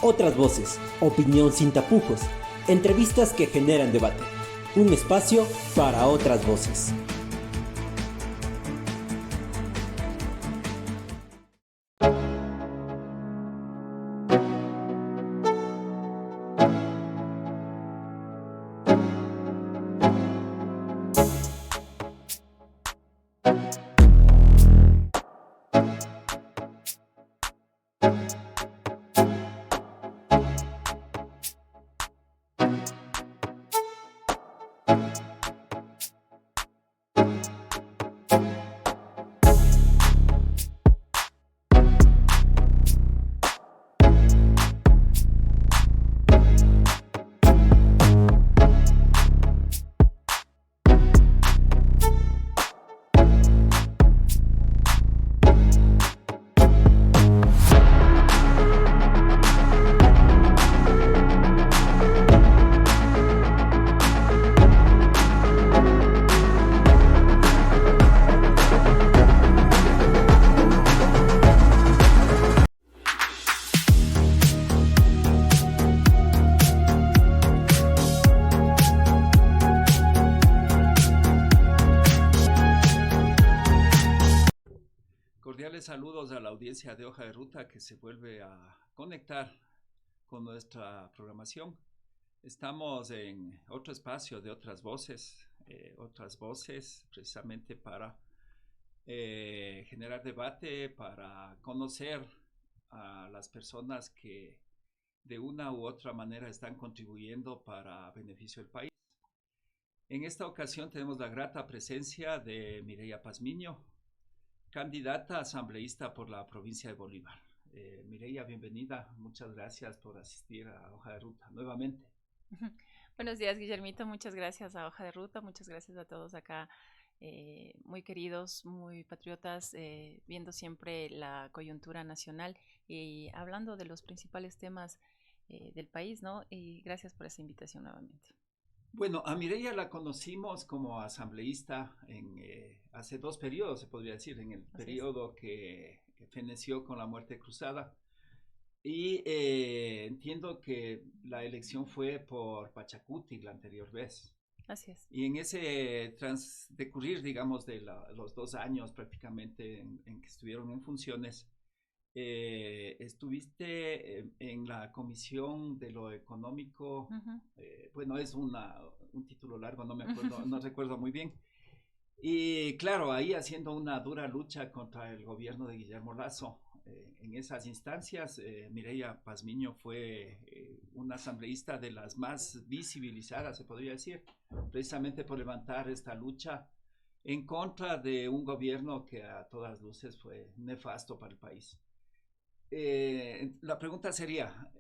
Otras voces, opinión sin tapujos, entrevistas que generan debate. Un espacio para otras voces. Cordiales saludos a la audiencia de Hoja de Ruta que se vuelve a conectar con nuestra programación. Estamos en otro espacio de otras voces precisamente para generar debate, para conocer a las personas que de una u otra manera están contribuyendo para beneficio del país. En esta ocasión tenemos la grata presencia de Mireya Pazmiño, candidata asambleísta por la provincia de Bolívar. Mireya, bienvenida. Muchas gracias por asistir a Hoja de Ruta nuevamente. Buenos días, Guillermito. Muchas gracias a Hoja de Ruta. Muchas gracias a todos acá, muy queridos, muy patriotas, viendo siempre la coyuntura nacional y hablando de los principales temas del país, ¿no? Y gracias por esa invitación nuevamente. Bueno, a Mireya la conocimos como asambleísta hace dos periodos, se podría decir, en el periodo que feneció con la muerte cruzada. Y entiendo que la elección fue por Pachacuti la anterior vez. Así es. Y en ese transcurrir, digamos, de los 2 años prácticamente en que estuvieron en funciones, estuviste en la comisión de lo económico. Bueno, es un título largo, no me acuerdo, no recuerdo muy bien. Y claro, ahí haciendo una dura lucha contra el gobierno de Guillermo Lasso. En esas instancias, Mireya Pazmiño fue una asambleísta de las más visibilizadas, se podría decir, precisamente por levantar esta lucha en contra de un gobierno que a todas luces fue nefasto para el país. La pregunta sería,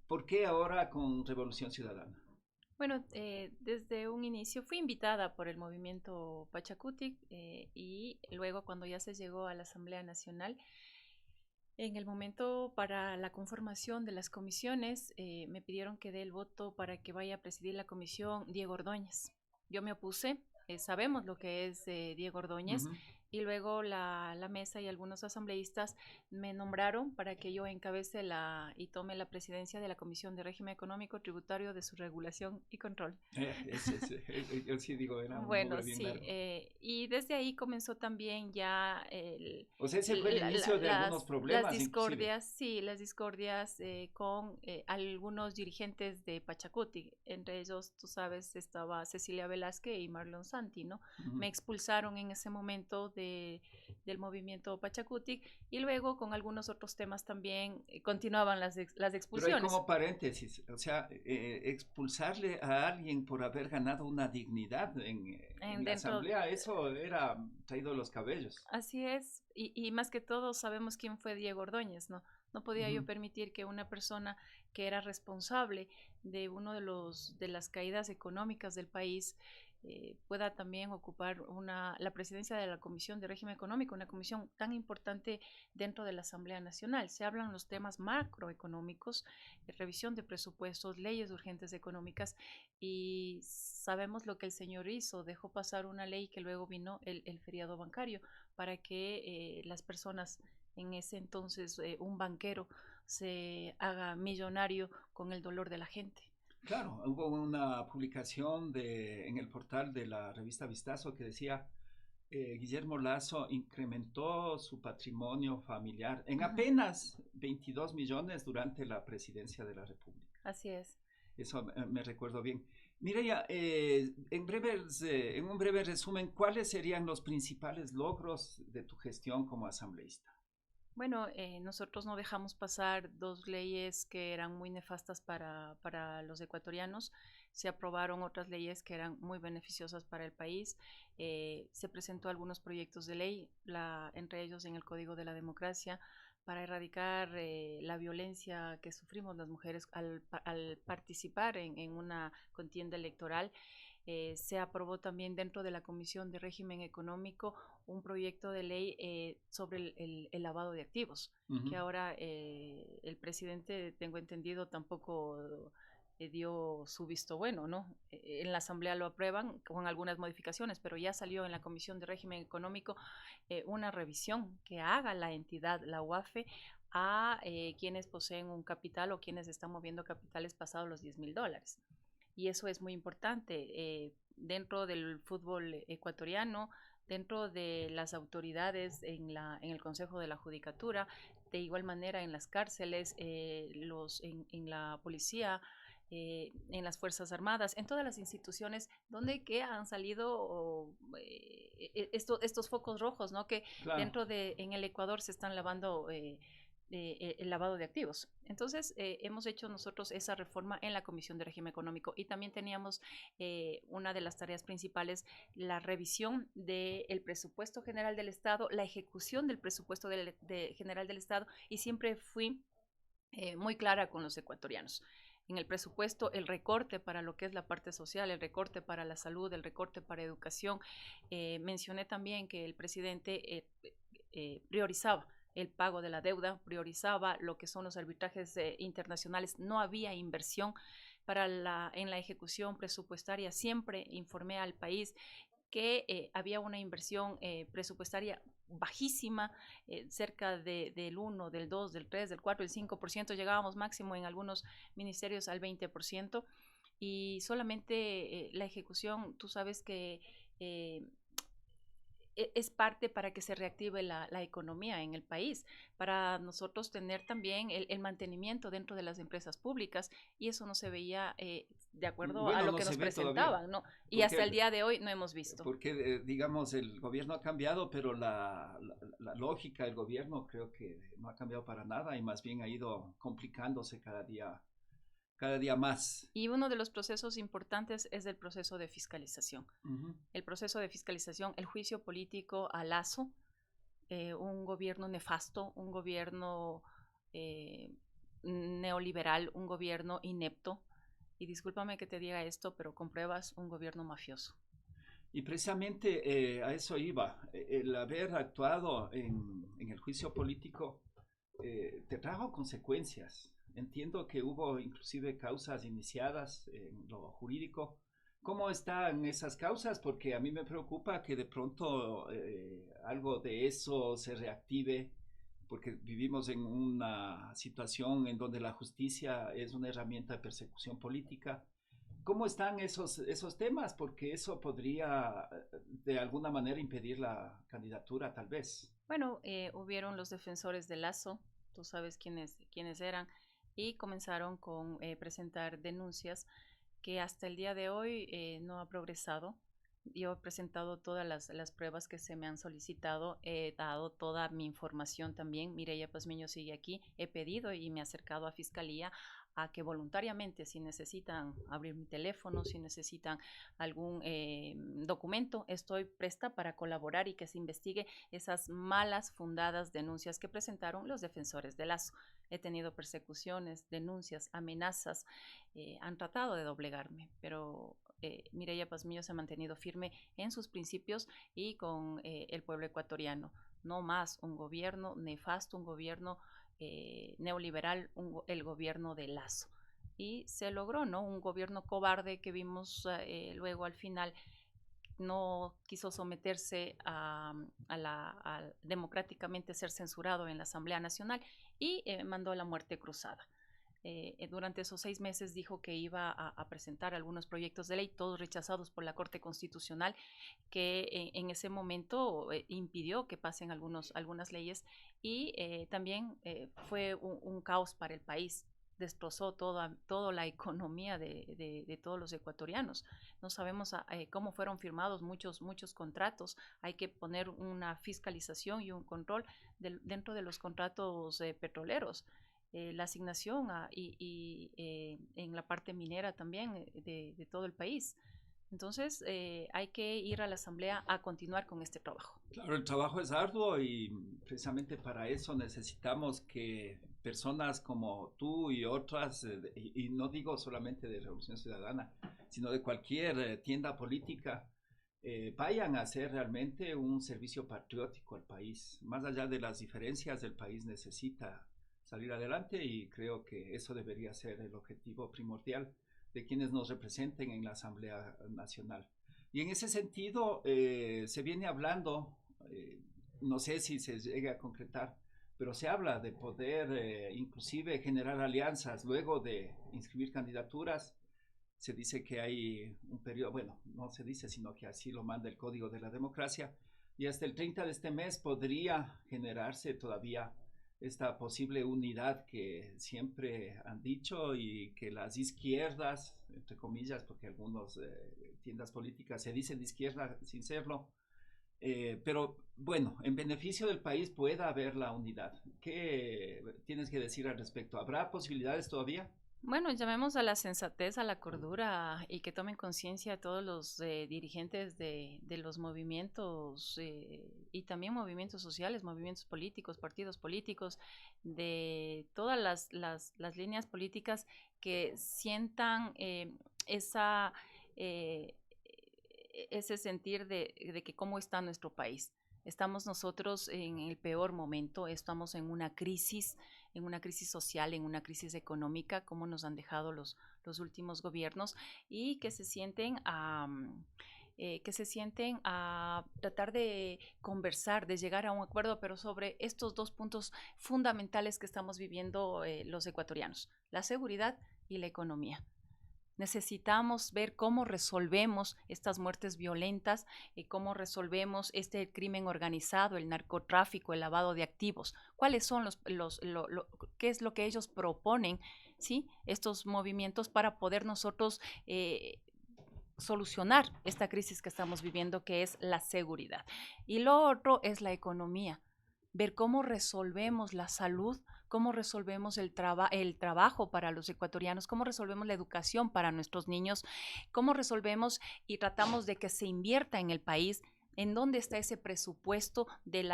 ¿por qué ahora con Revolución Ciudadana? Bueno, desde un inicio fui invitada por el movimiento Pachacutic y luego cuando ya se llegó a la Asamblea Nacional, en el momento para la conformación de las comisiones, me pidieron que dé el voto para que vaya a presidir la comisión Diego Ordóñez. Yo me opuse, sabemos lo que es Diego Ordóñez, y luego la mesa y algunos asambleístas me nombraron para que yo encabece y tome la presidencia de la Comisión de Régimen Económico Tributario de su regulación y control. Yo sí digo, era un Bueno, nombre bien sí, largo. Y desde ahí comenzó también ya O sea, ese fue el inicio de algunos las problemas, inclusive. discordias, sí, las discordias con algunos dirigentes de Pachacuti. Entre ellos, tú sabes, estaba Cecilia Velázquez y Marlon Santi, ¿no? Me expulsaron en ese momento del movimiento Pachacuti y luego con algunos otros temas también continuaban las Pero hay expulsiones. como paréntesis, o sea, expulsarle a alguien por haber ganado una dignidad en la Dentro, asamblea, eso era traído los cabellos. así es, y más que todo sabemos quién fue Diego Ordóñez, ¿no? No podía yo permitir que una persona que era responsable de uno de las caídas económicas del país pueda también ocupar la presidencia de la Comisión de Régimen Económico, una comisión tan importante dentro de la Asamblea Nacional. Se hablan los temas macroeconómicos, revisión de presupuestos, leyes urgentes económicas, y sabemos lo que el señor hizo, dejó pasar una ley que luego vino el feriado bancario para que las personas en ese entonces, un banquero se haga millonario con el dolor de la gente. Claro, hubo una publicación en el portal de la revista Vistazo que decía Guillermo Lasso incrementó su patrimonio familiar en apenas 22 millones durante la presidencia de la República. Así es. Eso me recuerdo bien. Mireya, en un breve resumen, ¿cuáles serían los principales logros de tu gestión como asambleísta? Bueno, nosotros no dejamos pasar dos leyes que eran muy nefastas para los ecuatorianos. Se aprobaron otras leyes que eran muy beneficiosas para el país. Se presentó algunos proyectos de ley, entre ellos en el Código de la Democracia, para erradicar la violencia que sufrimos las mujeres al participar en una contienda electoral. Se aprobó también dentro de la Comisión de Régimen Económico un proyecto de ley sobre el lavado de activos, que ahora el presidente, tengo entendido, tampoco dio su visto bueno, ¿no? En la Asamblea lo aprueban con algunas modificaciones, pero ya salió en la Comisión de Régimen Económico una revisión que haga la entidad, la UAFE, a quienes poseen un capital o quienes están moviendo capitales pasados los $10,000. Y eso es muy importante dentro del fútbol ecuatoriano, dentro de las autoridades en el Consejo de la Judicatura, de igual manera en las cárceles, en la policía, en las Fuerzas Armadas, en todas las instituciones donde que han salido estos focos rojos, ¿no? Que claro, en el Ecuador se están lavando el lavado de activos. Entonces, hemos hecho nosotros esa reforma en la Comisión de Régimen Económico y también teníamos una de las tareas principales, la revisión del presupuesto general del Estado, la ejecución del presupuesto general del Estado, y siempre fui muy clara con los ecuatorianos. En el presupuesto, el recorte para lo que es la parte social, el recorte para la salud, el recorte para educación. Mencioné también que el presidente priorizaba el pago de la deuda, priorizaba lo que son los arbitrajes internacionales. No había inversión en la ejecución presupuestaria. Siempre informé al país que había una inversión presupuestaria bajísima, cerca del 1, del 2, del 3, del 4, del 5%, llegábamos máximo en algunos ministerios al 20%, y solamente la ejecución, tú sabes que es parte para que se reactive la economía en el país, para nosotros tener también el mantenimiento dentro de las empresas públicas, y eso no se veía de acuerdo a lo que nos presentaban, ¿no? Y hasta el día de hoy no hemos visto. Porque, digamos, el gobierno ha cambiado, pero la lógica del gobierno creo que no ha cambiado para nada y más bien ha ido complicándose cada día más. Y uno de los procesos importantes es el proceso de fiscalización. El proceso de fiscalización, el juicio político a Lasso, un gobierno nefasto, un gobierno neoliberal, un gobierno inepto, y discúlpame que te diga esto, pero con pruebas, un gobierno mafioso. Y precisamente a eso iba, el haber actuado en el juicio político te trajo consecuencias. Entiendo que hubo inclusive causas iniciadas en lo jurídico. ¿Cómo están esas causas? Porque a mí me preocupa que de pronto algo de eso se reactive, porque vivimos en una situación en donde la justicia es una herramienta de persecución política. ¿Cómo están esos temas? Porque eso podría de alguna manera impedir la candidatura, tal vez. Bueno, hubieron los defensores de Lasso, tú sabes quiénes eran, y comenzaron con presentar denuncias que hasta el día de hoy no ha progresado. Yo he presentado todas las pruebas que se me han solicitado, he dado toda mi información también. Mireya Pazmiño sigue aquí, he pedido y me he acercado a Fiscalía a que voluntariamente, si necesitan abrir mi teléfono, si necesitan algún documento, estoy presta para colaborar y que se investigue esas malas fundadas denuncias que presentaron los defensores de Lasso. He tenido persecuciones, denuncias, amenazas, han tratado de doblegarme, pero Mireya Pazmiño se ha mantenido firme en sus principios y con el pueblo ecuatoriano. No más un gobierno nefasto, un gobierno neoliberal, el gobierno de Lasso. Y se logró, ¿no? Un gobierno cobarde que vimos luego al final no quiso someterse a democráticamente ser censurado en la Asamblea Nacional, y mandó la muerte cruzada. Durante esos 6 meses dijo que iba a presentar algunos proyectos de ley, todos rechazados por la Corte Constitucional, que en ese momento impidió que pasen algunas leyes y también fue un caos para el país. Destrozó toda la economía de todos los ecuatorianos. No sabemos cómo fueron firmados muchos contratos. Hay que poner una fiscalización y un control dentro de los contratos petroleros. La asignación en la parte minera también de todo el país. Entonces, hay que ir a la Asamblea a continuar con este trabajo. Claro, el trabajo es arduo y precisamente para eso necesitamos que personas como tú y otras, y no digo solamente de Revolución Ciudadana, sino de cualquier tienda política, vayan a hacer realmente un servicio patriótico al país. Más allá de las diferencias, el país necesita salir adelante y creo que eso debería ser el objetivo primordial de quienes nos representen en la Asamblea Nacional. Y en ese sentido se viene hablando, no sé si se llegue a concretar, pero se habla de poder inclusive generar alianzas luego de inscribir candidaturas. Se dice que hay un periodo, bueno, no se dice, sino que así lo manda el Código de la Democracia, y hasta el 30 de este mes podría generarse todavía esta posible unidad que siempre han dicho y que las izquierdas, entre comillas, porque algunas tiendas políticas se dicen de izquierda sin serlo, pero bueno, en beneficio del país pueda haber la unidad. ¿Qué tienes que decir al respecto? ¿Habrá posibilidades todavía? Bueno, llamemos a la sensatez, a la cordura y que tomen conciencia todos los dirigentes de los movimientos y también movimientos sociales, movimientos políticos, partidos políticos, de todas las líneas políticas que sientan esa, eh, ese sentir de que cómo está nuestro país. Estamos nosotros en el peor momento, estamos en una crisis social, en una crisis económica, como nos han dejado los últimos gobiernos, y que se sienten a tratar de conversar, de llegar a un acuerdo, pero sobre estos 2 puntos fundamentales que estamos viviendo los ecuatorianos, la seguridad y la economía. Necesitamos ver cómo resolvemos estas muertes violentas, cómo resolvemos este crimen organizado, el narcotráfico, el lavado de activos. ¿Cuáles son qué es lo que ellos proponen, ¿sí? Estos movimientos para poder nosotros solucionar esta crisis que estamos viviendo, que es la seguridad. Y lo otro es la economía. Ver cómo resolvemos la salud, cómo resolvemos el trabajo para los ecuatorianos, cómo resolvemos la educación para nuestros niños, cómo resolvemos y tratamos de que se invierta en el país. ¿En dónde está ese presupuesto del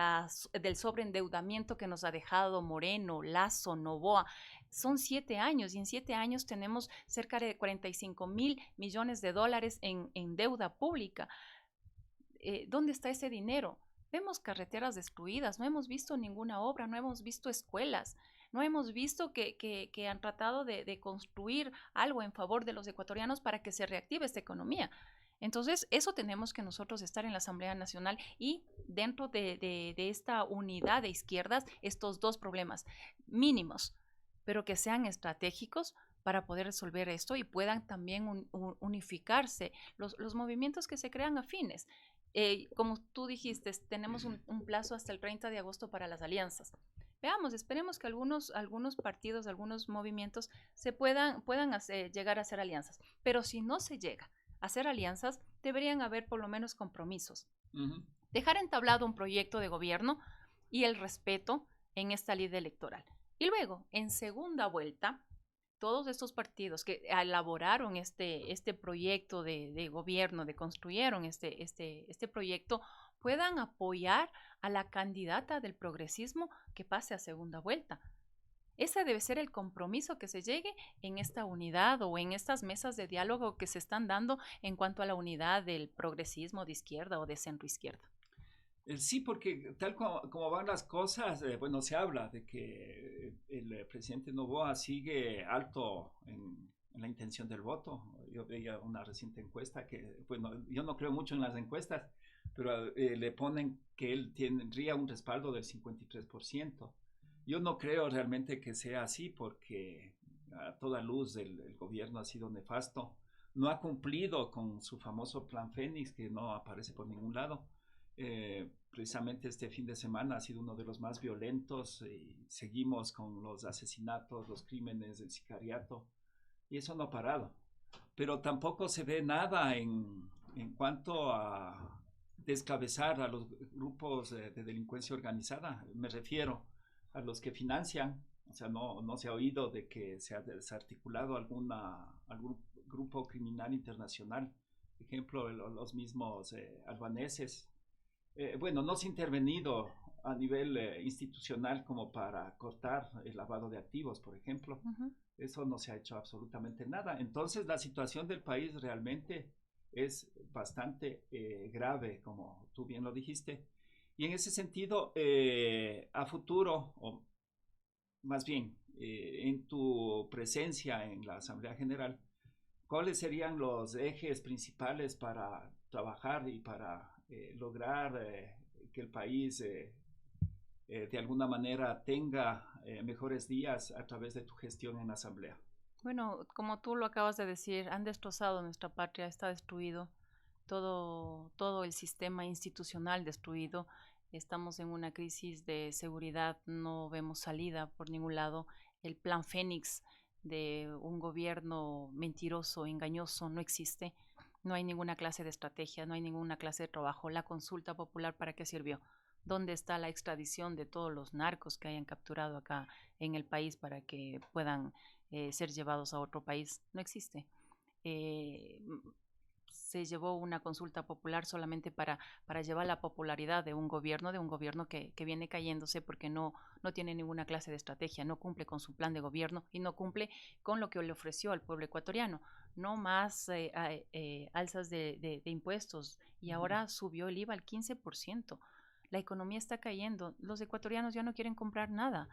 sobreendeudamiento que nos ha dejado Moreno, Lasso, Noboa? Son 7 años y en 7 años tenemos cerca de 45.000 millones de dólares en deuda pública. ¿Dónde está ese dinero? Vemos carreteras destruidas, no hemos visto ninguna obra, no hemos visto escuelas, no hemos visto que han tratado de construir algo en favor de los ecuatorianos para que se reactive esta economía. Entonces, eso tenemos que nosotros estar en la Asamblea Nacional y dentro de esta unidad de izquierdas, estos 2 problemas mínimos, pero que sean estratégicos para poder resolver esto y puedan también unificarse los movimientos que se crean afines. Como tú dijiste, tenemos un plazo hasta el 30 de agosto para las alianzas. Veamos, esperemos que algunos partidos, algunos movimientos puedan llegar a hacer alianzas. Pero si no se llega a hacer alianzas, deberían haber por lo menos compromisos. Dejar entablado un proyecto de gobierno y el respeto en esta ley electoral. Y luego, en segunda vuelta, todos estos partidos que elaboraron este proyecto de gobierno, construyeron este proyecto, puedan apoyar a la candidata del progresismo que pase a segunda vuelta. Ese debe ser el compromiso que se llegue en esta unidad o en estas mesas de diálogo que se están dando en cuanto a la unidad del progresismo de izquierda o de centro izquierda. Sí, porque tal como van las cosas, bueno, se habla de que el presidente Noboa sigue alto en la intención del voto. Yo veía una reciente encuesta que, bueno, yo no creo mucho en las encuestas, pero le ponen que él tendría un respaldo del 53%. Yo no creo realmente que sea así porque a toda luz el gobierno ha sido nefasto. No ha cumplido con su famoso plan Fénix, que no aparece por ningún lado. Precisamente este fin de semana ha sido uno de los más violentos y seguimos con los asesinatos, los crímenes, el sicariato, y eso no ha parado. Pero tampoco se ve nada en cuanto a descabezar a los grupos de delincuencia organizada. Me refiero a los que financian, o sea, no se ha oído de que se ha desarticulado algún grupo criminal internacional, por ejemplo, los mismos albaneses. Bueno, no se ha intervenido a nivel institucional como para cortar el lavado de activos, por ejemplo. Eso no se ha hecho absolutamente nada. Entonces, la situación del país realmente es bastante grave, como tú bien lo dijiste. Y en ese sentido, a futuro, o más bien, en tu presencia en la Asamblea General, ¿cuáles serían los ejes principales para trabajar y para lograr que el país de alguna manera tenga mejores días a través de tu gestión en la Asamblea? Bueno, como tú lo acabas de decir, han destrozado nuestra patria, está destruido todo el sistema institucional destruido. Estamos en una crisis de seguridad, no vemos salida por ningún lado. El plan Fénix de un gobierno mentiroso, engañoso, no existe. No hay ninguna clase de estrategia, no hay ninguna clase de trabajo. La consulta popular, ¿para qué sirvió? ¿Dónde está la extradición de todos los narcos que hayan capturado acá en el país para que puedan ser llevados a otro país? No existe. Se llevó una consulta popular solamente para llevar la popularidad de un gobierno que viene cayéndose porque no tiene ninguna clase de estrategia, no cumple con su plan de gobierno y no cumple con lo que le ofreció al pueblo ecuatoriano. No más alzas de impuestos, y ahora subió el IVA al 15%. La economía está cayendo, los ecuatorianos ya no quieren comprar nada,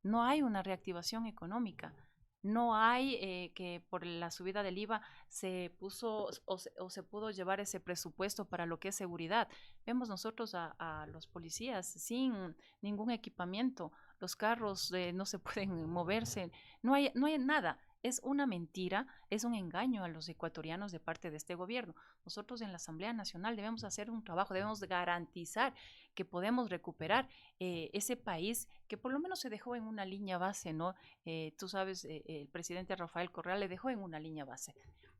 no hay una reactivación económica. No hay que por la subida del IVA se puso o se pudo llevar ese presupuesto para lo que es seguridad. Vemos nosotros a los policías sin ningún equipamiento, los carros no se pueden moverse, no hay nada. Es una mentira, es un engaño a los ecuatorianos de parte de este gobierno. Nosotros en la Asamblea Nacional debemos hacer un trabajo, debemos garantizar que podemos recuperar ese país que por lo menos se dejó en una línea base, ¿no? Tú sabes, el presidente Rafael Correa le dejó en una línea base.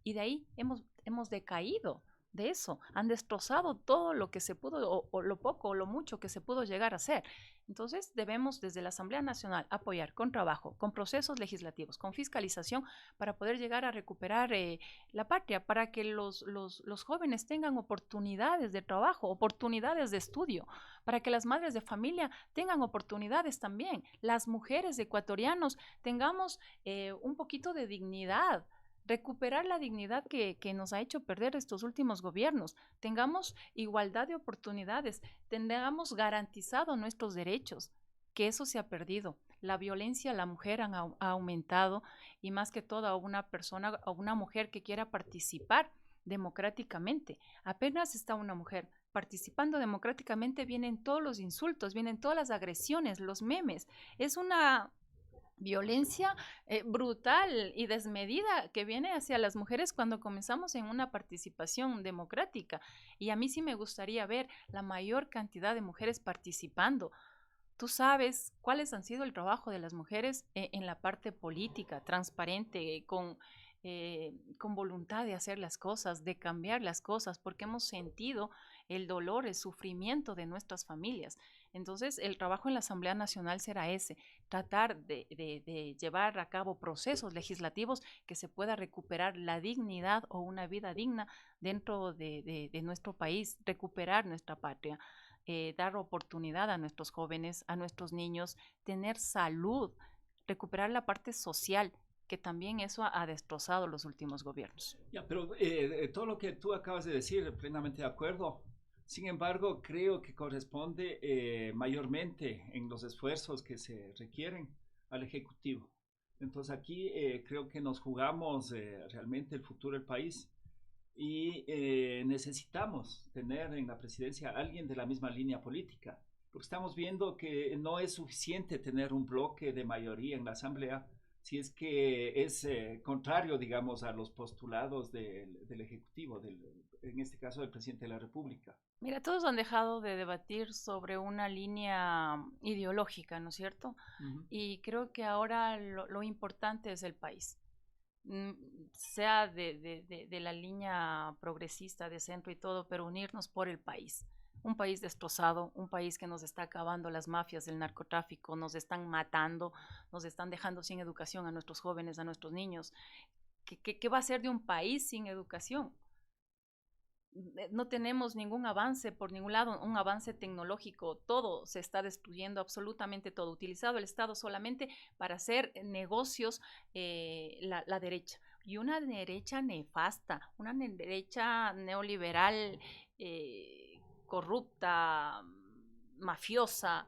Y de ahí hemos decaído de eso. Han destrozado todo lo que se pudo, o lo poco o lo mucho que se pudo llegar a hacer. Entonces debemos desde la Asamblea Nacional apoyar con trabajo, con procesos legislativos, con fiscalización para poder llegar a recuperar la patria, para que los jóvenes tengan oportunidades de trabajo, oportunidades de estudio, para que las madres de familia tengan oportunidades también, las mujeres ecuatorianos tengamos un poquito de dignidad, recuperar la dignidad que nos ha hecho perder estos últimos gobiernos, tengamos igualdad de oportunidades, tengamos garantizado nuestros derechos, que eso se ha perdido. La violencia a la mujer ha aumentado, y más que todo a una persona, a una mujer que quiera participar democráticamente. Apenas está una mujer participando democráticamente, vienen todos los insultos, vienen todas las agresiones, los memes. Es una violencia brutal y desmedida que viene hacia las mujeres cuando comenzamos en una participación democrática. Y a mí sí me gustaría ver la mayor cantidad de mujeres participando. Tú sabes cuáles han sido el trabajo de las mujeres en la parte política, transparente, con voluntad de hacer las cosas, de cambiar las cosas, porque hemos sentido el dolor, el sufrimiento de nuestras familias. Entonces, el trabajo en la Asamblea Nacional será ese, tratar de llevar a cabo procesos legislativos que se pueda recuperar la dignidad o una vida digna dentro de nuestro país, recuperar nuestra patria, dar oportunidad a nuestros jóvenes, a nuestros niños, tener salud, recuperar la parte social, que también eso ha destrozado los últimos gobiernos. Ya, pero todo lo que tú acabas de decir, plenamente de acuerdo. Sin embargo, creo que corresponde mayormente en los esfuerzos que se requieren al Ejecutivo. Entonces aquí creo que nos jugamos realmente el futuro del país y necesitamos tener en la presidencia a alguien de la misma línea política. porque estamos viendo que no es suficiente tener un bloque de mayoría en la Asamblea si es que es contrario, digamos, a los postulados del Ejecutivo, en este caso del presidente de la República. Mira, todos han dejado de debatir sobre una línea ideológica, ¿no es cierto? Y creo que ahora lo importante es el país. Sea de la línea progresista, de centro y todo, pero unirnos por el país. Un país destrozado, un país que nos está acabando las mafias del narcotráfico, nos están matando, nos están dejando sin educación a nuestros jóvenes, a nuestros niños. ¿Qué va a ser de un país sin educación? No tenemos ningún avance por ningún lado, un avance tecnológico, todo se está destruyendo, absolutamente todo, utilizado el Estado solamente para hacer negocios, la derecha, y una derecha nefasta, una derecha neoliberal, corrupta, mafiosa,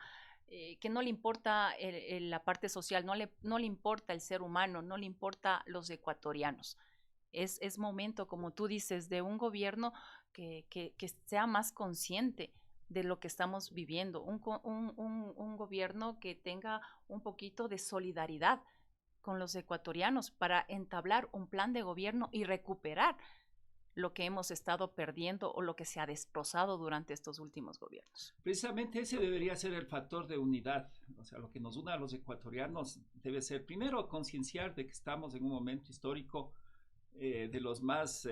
que no le importa la parte social, no le importa el ser humano, no le importa los ecuatorianos. Es momento, como tú dices, de un gobierno que sea más consciente de lo que estamos viviendo, un gobierno que tenga un poquito de solidaridad con los ecuatorianos para entablar un plan de gobierno y recuperar lo que hemos estado perdiendo o lo que se ha destrozado durante estos últimos gobiernos. Precisamente ese debería ser el factor de unidad, o sea, lo que nos une a los ecuatorianos debe ser primero concienciar de que estamos en un momento histórico de los más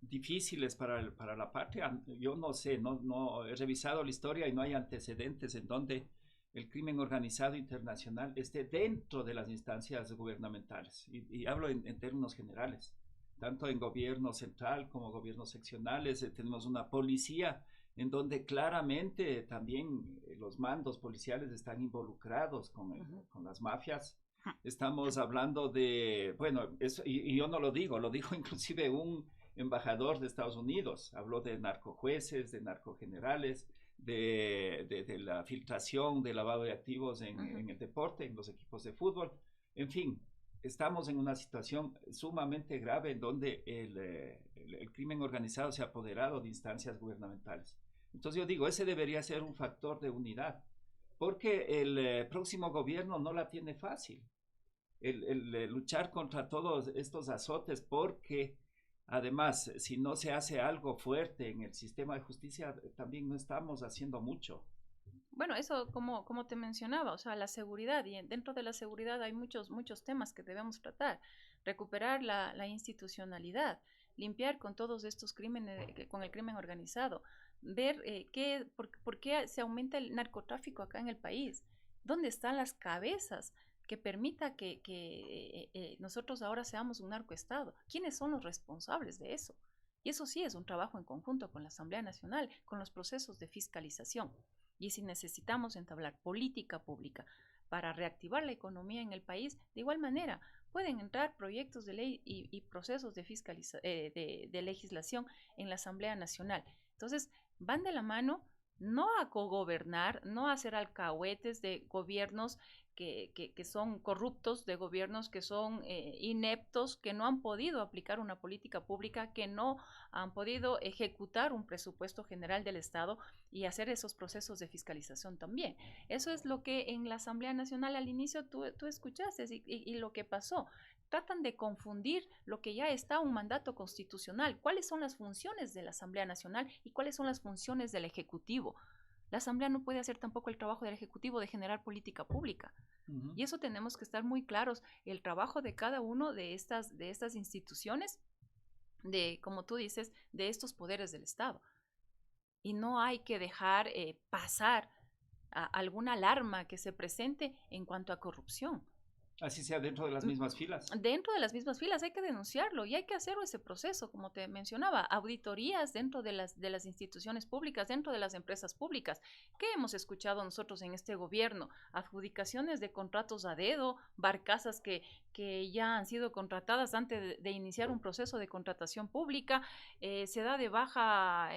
difíciles para la patria. Yo no sé, no he revisado la historia y no hay antecedentes en donde el crimen organizado internacional esté dentro de las instancias gubernamentales. Y hablo en términos generales, tanto en gobierno central como gobiernos seccionales. Tenemos una policía en donde claramente también los mandos policiales están involucrados con las mafias. Estamos hablando de, bueno, y yo no lo digo inclusive un embajador de Estados Unidos, habló de narcojueces, de narcogenerales, de la filtración, de lavado de activos en el deporte, en los equipos de fútbol. En fin, estamos en una situación sumamente grave en donde el crimen organizado se ha apoderado de instancias gubernamentales. Entonces yo digo, ese debería ser un factor de unidad, porque el próximo gobierno no la tiene fácil. El luchar contra todos estos azotes, porque además, si no se hace algo fuerte en el sistema de justicia, también no estamos haciendo mucho. Bueno, eso como te mencionaba, o sea, la seguridad, y dentro de la seguridad hay muchos temas que debemos tratar. Recuperar la institucionalidad, limpiar con todos estos crímenes, con el crimen organizado, ver por qué se aumenta el narcotráfico acá en el país, dónde están las cabezas que permita que nosotros ahora seamos un narcoestado. ¿Quiénes son los responsables de eso? Y eso sí es un trabajo en conjunto con la Asamblea Nacional, con los procesos de fiscalización. Y si necesitamos entablar política pública para reactivar la economía en el país, de igual manera pueden entrar proyectos de ley y procesos de legislación en la Asamblea Nacional. Entonces, van de la mano, no a cogobernar, no a ser alcahuetes de gobiernos que son corruptos, de gobiernos que son ineptos, que no han podido aplicar una política pública, que no han podido ejecutar un presupuesto general del Estado y hacer esos procesos de fiscalización también. Eso es lo que en la Asamblea Nacional al inicio tú escuchaste y lo que pasó. Tratan de confundir lo que ya está un mandato constitucional. ¿Cuáles son las funciones de la Asamblea Nacional y cuáles son las funciones del Ejecutivo? La Asamblea no puede hacer tampoco el trabajo del Ejecutivo de generar política pública. Y eso tenemos que estar muy claros. El trabajo de cada uno de estas instituciones, como tú dices, de estos poderes del Estado. Y no hay que dejar pasar alguna alarma que se presente en cuanto a corrupción. Así sea dentro de las mismas filas. Dentro de las mismas filas hay que denunciarlo y hay que hacer ese proceso, como te mencionaba, auditorías dentro de las instituciones públicas, dentro de las empresas públicas. ¿Qué hemos escuchado nosotros en este gobierno? Adjudicaciones de contratos a dedo, barcazas que ya han sido contratadas antes de iniciar un proceso de contratación pública. Se da de baja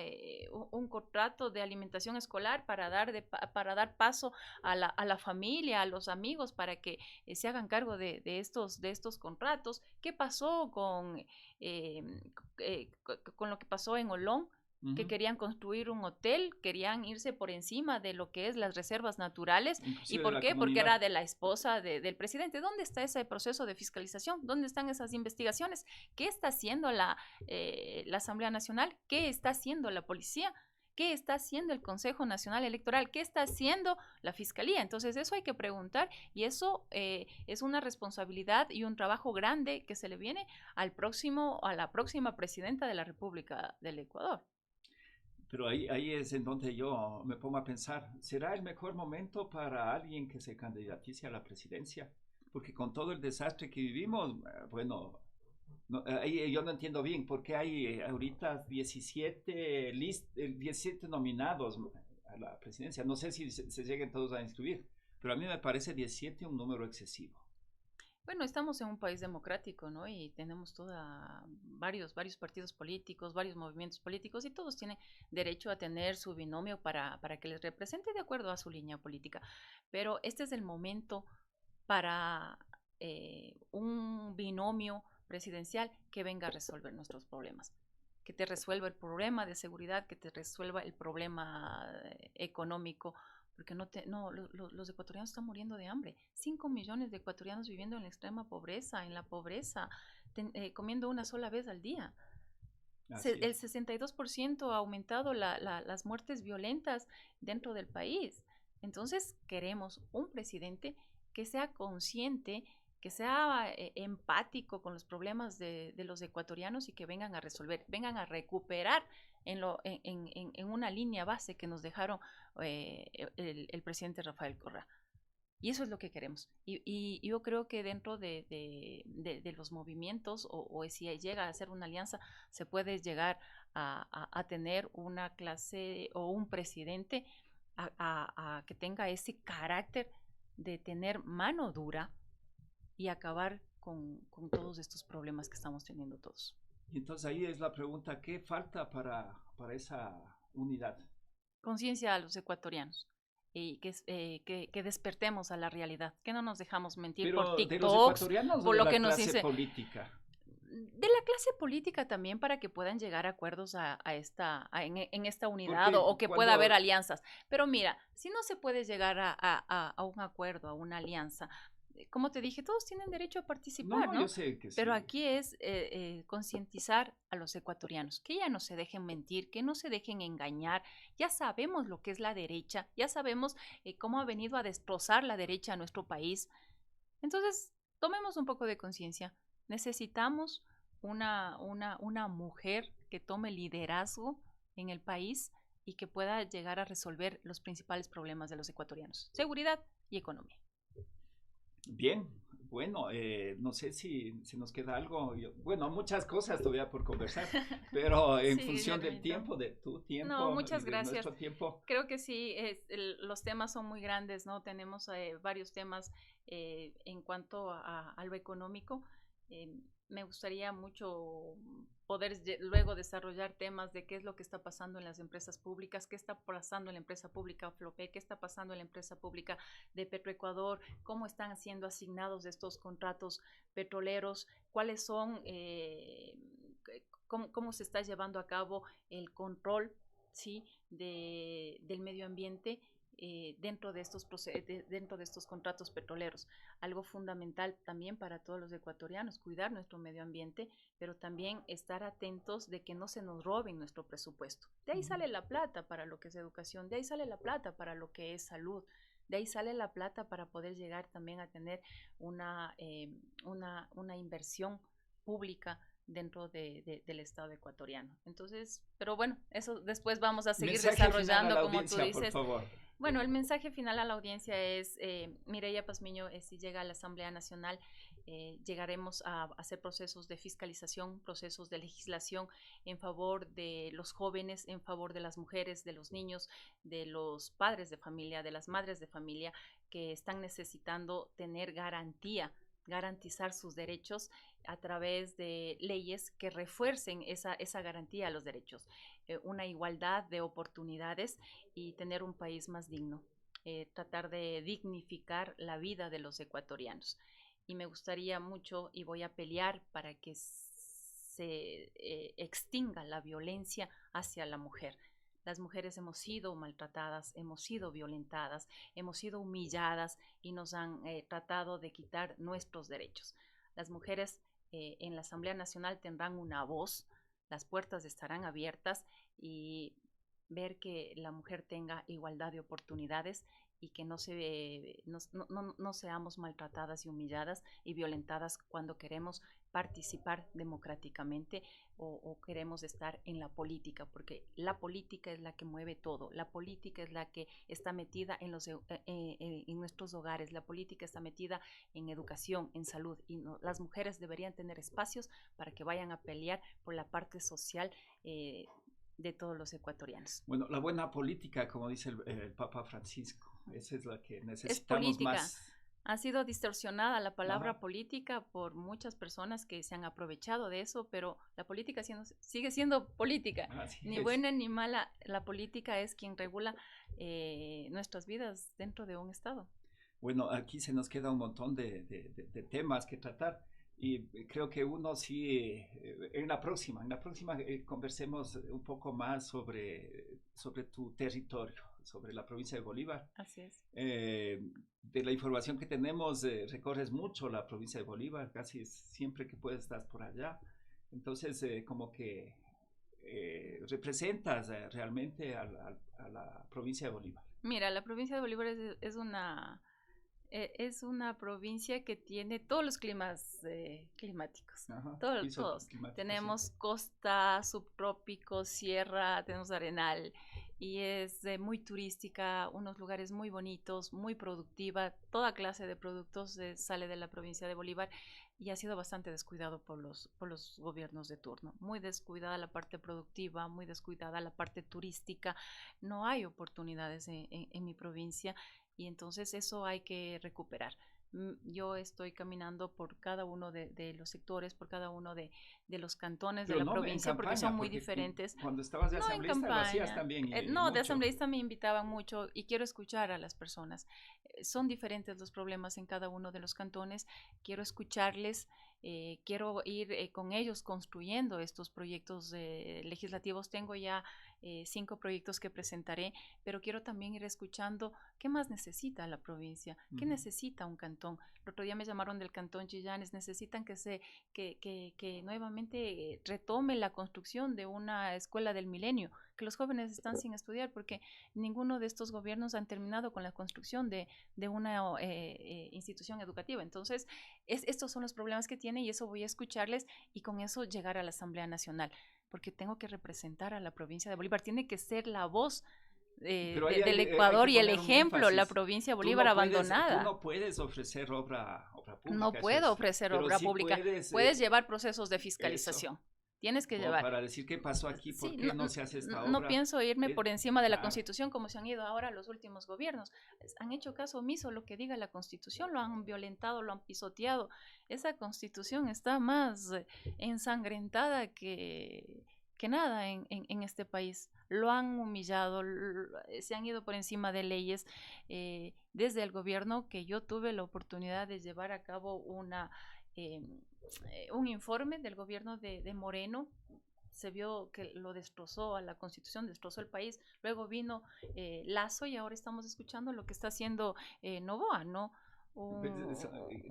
un contrato de alimentación escolar para dar paso a la familia, a los amigos, para que se hagan cargo de estos contratos. ¿Qué pasó con lo que pasó en Olón? que querían construir un hotel, querían irse por encima de lo que es las reservas naturales. Inclusive ¿Y por qué? Porque comunidad. era de la esposa del presidente. ¿Dónde está ese proceso de fiscalización? ¿Dónde están esas investigaciones? ¿Qué está haciendo la Asamblea Nacional? ¿Qué está haciendo la policía? ¿Qué está haciendo el Consejo Nacional Electoral? ¿Qué está haciendo la Fiscalía? Entonces eso hay que preguntar y eso es una responsabilidad y un trabajo grande que se le viene a la próxima presidenta de la República del Ecuador. Pero ahí es en donde yo me pongo a pensar, ¿será el mejor momento para alguien que se candidatice a la presidencia? Porque con todo el desastre que vivimos, bueno, ahí yo no entiendo bien por qué hay ahorita 17 nominados a la presidencia. No sé si se lleguen todos a inscribir, pero a mí me parece 17 un número excesivo. Bueno, estamos en un país democrático, ¿no? Y tenemos varios partidos políticos, varios movimientos políticos y todos tienen derecho a tener su binomio para que les represente de acuerdo a su línea política. Pero este es el momento para un binomio presidencial que venga a resolver nuestros problemas, que te resuelva el problema de seguridad, que te resuelva el problema económico, porque los ecuatorianos están muriendo de hambre. 5 millones de ecuatorianos viviendo en la extrema pobreza, en la pobreza, comiendo una sola vez al día. El 62% ha aumentado las muertes violentas dentro del país. Entonces queremos un presidente que sea consciente, que sea empático con los problemas de los ecuatorianos y que vengan a resolver, vengan a recuperar en una línea base que nos dejaron el presidente Rafael Correa. Y eso es lo que queremos. Y yo creo que dentro de los movimientos, o si llega a ser una alianza, se puede llegar a tener una clase o un presidente a que tenga ese carácter de tener mano dura y acabar con todos estos problemas que estamos teniendo todos. Y entonces ahí es la pregunta, ¿qué falta para esa unidad? Conciencia a los ecuatorianos y que despertemos a la realidad, que no nos dejamos mentir por TikToks, ¿de los ecuatorianos por o de lo que la nos clase dice política? De la clase política también para que puedan llegar a acuerdos en esta unidad Porque o que pueda haber alianzas. Pero mira, si no se puede llegar a un acuerdo, a una alianza, como te dije, todos tienen derecho a participar, ¿no? Yo sé que sí. Pero aquí es concientizar a los ecuatorianos, que ya no se dejen mentir, que no se dejen engañar. Ya sabemos lo que es la derecha, ya sabemos cómo ha venido a destrozar la derecha a nuestro país. Entonces, tomemos un poco de conciencia. Necesitamos una mujer que tome liderazgo en el país y que pueda llegar a resolver los principales problemas de los ecuatorianos, seguridad y economía. Bien, bueno, no sé si nos queda algo. Bueno, muchas cosas todavía por conversar, pero en función del tiempo, de tu tiempo, no, muchas gracias. Nuestro tiempo. Creo que sí, los temas son muy grandes, ¿no? Tenemos varios temas en cuanto a lo económico. Me gustaría mucho poder luego desarrollar temas de qué es lo que está pasando en las empresas públicas, qué está pasando en la empresa pública Flopec, qué está pasando en la empresa pública de Petroecuador, cómo están siendo asignados estos contratos petroleros, cuáles son, cómo se está llevando a cabo el control, ¿sí?, del medio ambiente dentro de estos contratos petroleros. Algo fundamental también para todos los ecuatorianos, cuidar nuestro medio ambiente, pero también estar atentos de que no se nos roben nuestro presupuesto. De ahí sale la plata para lo que es educación, de ahí sale la plata para lo que es salud, de ahí sale la plata para poder llegar también a tener una inversión pública dentro del Estado ecuatoriano. Entonces, pero bueno, eso después vamos a seguir desarrollando, como tú dices. Por favor. Bueno, el mensaje final a la audiencia es, Mireya Pazmiño, si llega a la Asamblea Nacional, llegaremos a hacer procesos de fiscalización, procesos de legislación en favor de los jóvenes, en favor de las mujeres, de los niños, de los padres de familia, de las madres de familia que están necesitando tener garantizar sus derechos a través de leyes que refuercen esa garantía a los derechos, una igualdad de oportunidades y tener un país más digno, tratar de dignificar la vida de los ecuatorianos. Y me gustaría mucho y voy a pelear para que se extinga la violencia hacia la mujer. Las mujeres hemos sido maltratadas, hemos sido violentadas, hemos sido humilladas y nos han tratado de quitar nuestros derechos. Las mujeres en la Asamblea Nacional tendrán una voz, las puertas estarán abiertas y ver que la mujer tenga igualdad de oportunidades y que no seamos maltratadas y humilladas y violentadas cuando queremos participar democráticamente o queremos estar en la política, porque la política es la que mueve todo, la política es la que está metida en nuestros hogares, la política está metida en educación, en salud, y las mujeres deberían tener espacios para que vayan a pelear por la parte social de todos los ecuatorianos. Bueno, la buena política, como dice el Papa Francisco, esa es la que necesitamos es política. Más. Ha sido distorsionada la palabra política por muchas personas que se han aprovechado de eso, pero la política sigue siendo política. Ni buena ni mala, la política es quien regula nuestras vidas dentro de un Estado. Bueno, aquí se nos queda un montón de temas que tratar. Y creo que uno sí, en la próxima conversemos un poco más sobre tu territorio, sobre la provincia de Bolívar. Así es. De la información que tenemos, recorres mucho la provincia de Bolívar, casi siempre que puedes estás por allá. Entonces, como que representas realmente a la provincia de Bolívar. Mira, la provincia de Bolívar es una provincia que tiene todos los climas climáticos. Ajá, todos. Tenemos costa, subtrópicos, sierra, tenemos arenal y es muy turística, unos lugares muy bonitos, muy productiva. Toda clase de productos sale de la provincia de Bolívar y ha sido bastante descuidado por los gobiernos de turno. Muy descuidada la parte productiva, muy descuidada la parte turística. No hay oportunidades en mi provincia. Y entonces eso hay que recuperar. Yo estoy caminando por cada uno de los sectores, por cada uno de los cantones de la provincia, porque son muy diferentes. Cuando estabas de asambleísta lo hacías también. De asambleísta me invitaban mucho y quiero escuchar a las personas. Son diferentes los problemas en cada uno de los cantones. Quiero escucharles, quiero ir con ellos construyendo estos proyectos legislativos. Tengo ya 5 proyectos que presentaré, pero quiero también ir escuchando qué más necesita la provincia, qué necesita un cantón. El otro día me llamaron del cantón Chillanes, necesitan que nuevamente retome la construcción de una escuela del milenio, que los jóvenes están sin estudiar porque ninguno de estos gobiernos han terminado con la construcción de una institución educativa. Entonces, estos son los problemas que tiene y eso voy a escucharles y con eso llegar a la Asamblea Nacional, porque tengo que representar a la provincia de Bolívar, tiene que ser la voz del Ecuador y el ejemplo, la provincia de Bolívar abandonada. Tú no puedes ofrecer obra pública. No puedo ofrecer obra pública. Puedes llevar procesos de fiscalización. Eso. Tienes que llevar. Para decir qué pasó aquí, por qué no se hace esta obra. No pienso irme por encima de la Constitución como se han ido ahora los últimos gobiernos. Han hecho caso omiso lo que diga la Constitución, lo han violentado, lo han pisoteado. Esa Constitución está más ensangrentada que nada en este país. Lo han humillado, se han ido por encima de leyes. Desde el gobierno que yo tuve la oportunidad de llevar a cabo un informe del gobierno de Moreno, se vio que lo destrozó a la Constitución, destrozó el país. Luego vino Lazo y ahora estamos escuchando lo que está haciendo Noboa, ¿no?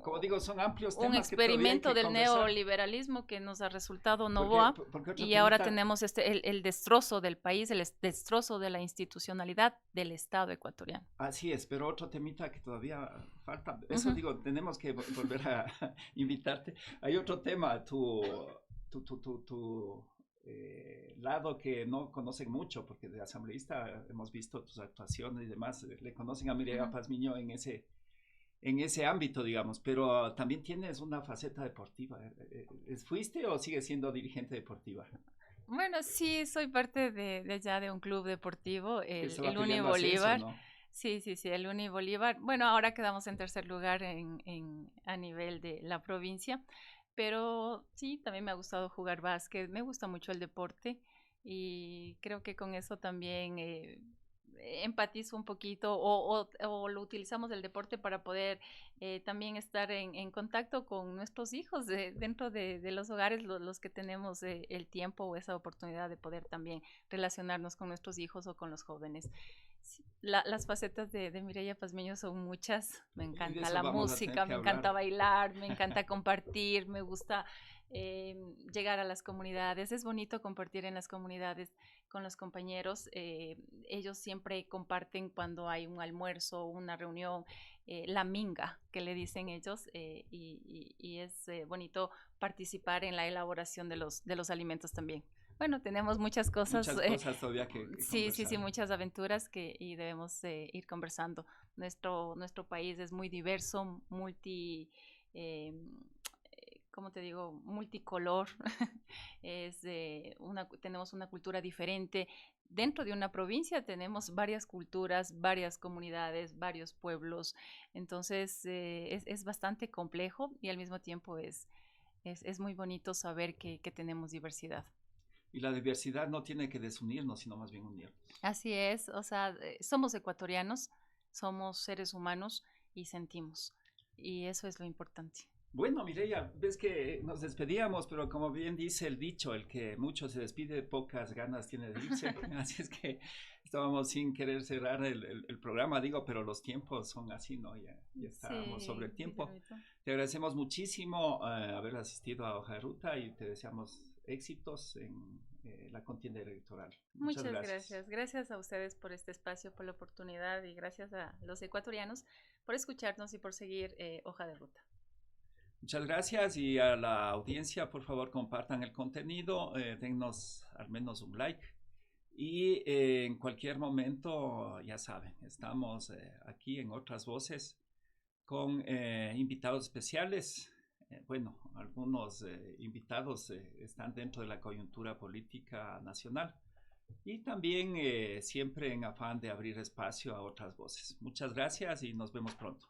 Como digo, son amplios temas. Un experimento del neoliberalismo que nos ha resultado Noboa y ahora tenemos el destrozo del país, el destrozo de la institucionalidad del Estado ecuatoriano. Así es, pero otro temita que todavía falta, eso digo, tenemos que volver a invitarte. Hay otro tema, tu lado que no conocen mucho, porque de asambleísta hemos visto tus actuaciones y demás, le conocen a Mireya Pazmiño en ese ámbito, digamos, pero también tienes una faceta deportiva. ¿Fuiste o sigues siendo dirigente deportiva? Bueno, sí, soy parte de un club deportivo, el Uni Bolívar. ¿No? Sí, el Uni Bolívar. Bueno, ahora quedamos en tercer lugar a nivel de la provincia, pero sí, también me ha gustado jugar básquet, me gusta mucho el deporte y creo que con eso también empatizo un poquito o lo utilizamos el deporte para poder también estar en contacto con nuestros hijos dentro de los hogares, los que tenemos el tiempo o esa oportunidad de poder también relacionarnos con nuestros hijos o con los jóvenes. Sí, las facetas de Mireia Pazmiño son muchas. Me encanta la música, me encanta bailar, me encanta compartir, me gusta llegar a las comunidades. Es bonito compartir en las comunidades con los compañeros. Ellos siempre comparten cuando hay un almuerzo, una reunión, la minga, que le dicen ellos, y es bonito participar en la elaboración de los alimentos también. Bueno, tenemos muchas cosas. Muchas cosas todavía que sí, muchas aventuras y debemos ir conversando. Nuestro país es muy diverso, ¿cómo te digo? Multicolor. Tenemos una cultura diferente. Dentro de una provincia tenemos varias culturas, varias comunidades, varios pueblos. Entonces es bastante complejo y al mismo tiempo es muy bonito saber que tenemos diversidad. Y la diversidad no tiene que desunirnos, sino más bien unirnos. Así es, o sea, somos ecuatorianos, somos seres humanos y sentimos. Y eso es lo importante. Bueno, Mireia, ves que nos despedíamos, pero como bien dice el dicho, el que mucho se despide, pocas ganas tiene de irse. Así es que estábamos sin querer cerrar el programa, pero los tiempos son así, ¿no? Ya estábamos sobre el tiempo. Sí, te agradecemos muchísimo haber asistido a Hoja de Ruta y te deseamos éxitos en la contienda electoral. Muchas gracias. Gracias a ustedes por este espacio, por la oportunidad y gracias a los ecuatorianos por escucharnos y por seguir Hoja de Ruta. Muchas gracias y a la audiencia, por favor, compartan el contenido, dennos al menos un like y en cualquier momento, ya saben, estamos aquí en Otras Voces con invitados especiales. Bueno, algunos invitados están dentro de la coyuntura política nacional y también siempre en afán de abrir espacio a otras voces. Muchas gracias y nos vemos pronto.